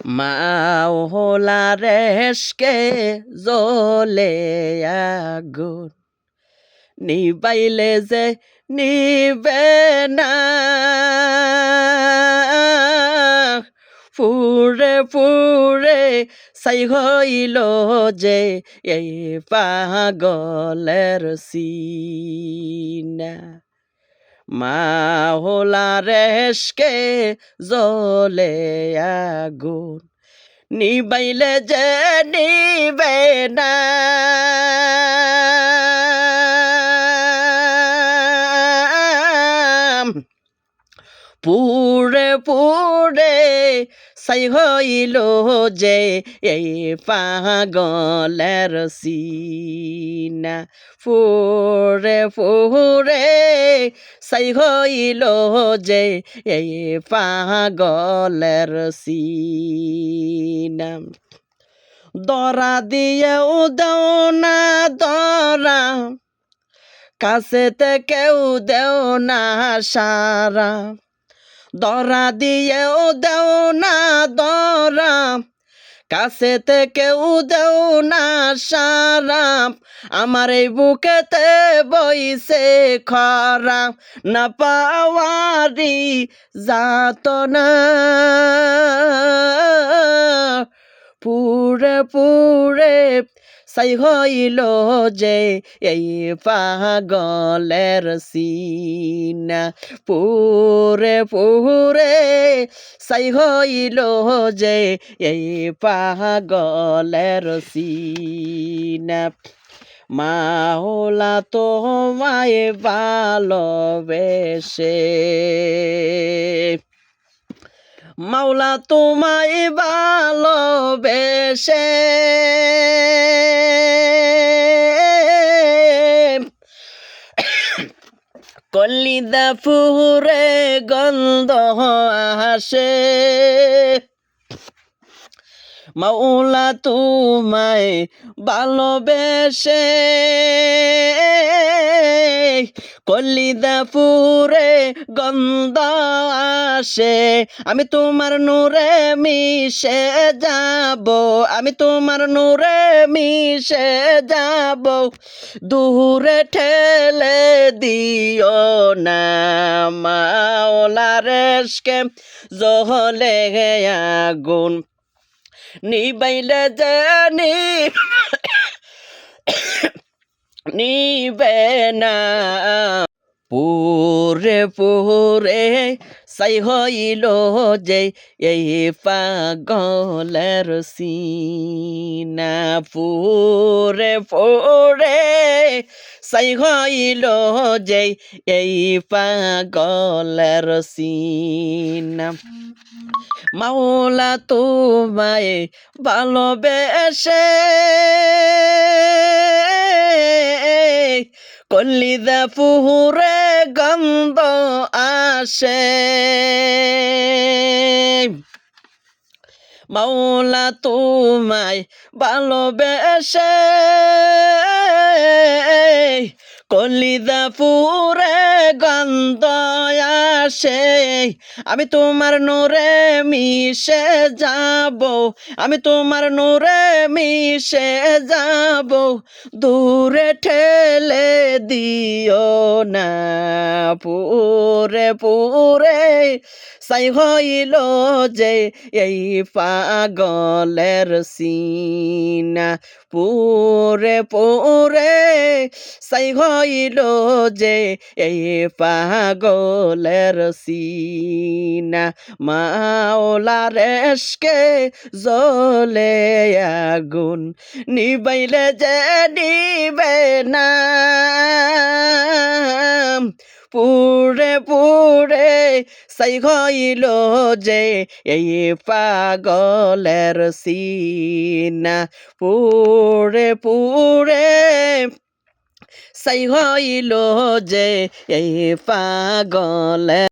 মাওলার এশকে জ্বলে আগুন নিবাইলে যে নিবে না পুরে পুরে ছাই হইল যে এই পাগলের সিনা মাওলার এশকে জ্বলে আগুন নিবাইলে যে নিবে না পুরে পুরে ছাই হইল যে এই পাগলের সিনা পুরে পুরে ছাই হইল যে এই পাগলের সিনা দরা দিয়েও দেও না দরা কাছেতে কেউ দেও না সারা দরা দিয়েও দেও না দরা কাছেতে কেউ দেও না সারা আমার এই বুকেতে বইছে খরা না পাওয়ারি যাতনা পুরে পুরে ছাই হইল যে এই পাগলের সিনা পুরে পুরে ছাই হইল যে এই পাগলের সিনা মাওলা তোমায় ভালোবেসে মাওলা তোমায় ভালোবেসে কলিদা ফুরে গন্ধ আসে মাওলা তোমায় ভালোবেসে কলিদা ফুরে গন্ধ আসে আমি তোমার নূরে মিশে যাব আমি তোমার নূরে মিশে যাব দূরে ঠেলে দিও না মাওলার এশকে জ্বলে আগুন নিবাইলে জানি নিবে না পুরে পুরে ছাই হইল যে এই পাগলের সিনা পুরে পুরে ছাই হইল যে এই পাগলের সিনা মাওলা তোমায় ভালোবেসে কলিদা ফুরে গন্ধ আসে মাওলা তোমায় ভালোবেসে কলিদা ফুরে গন্ধ আসে আমি তোমার নূরে মিশে যাব আমি তোমার নূরে মিশে যাব দূরে ঠেলে দিও না পুরে পুরে ছাই হইল যে এই পাগলের সিনা পুরে পুরে ছাই হইল যে এই পাগলের সিনা মাওলার এশকে জ্বলে আগুন নিবাইলে যে নিবে না পুরে পুরে ছাই হইল যে এই পাগলের সিনা পুরে পুরে ছাই হইল যে এই পাগলের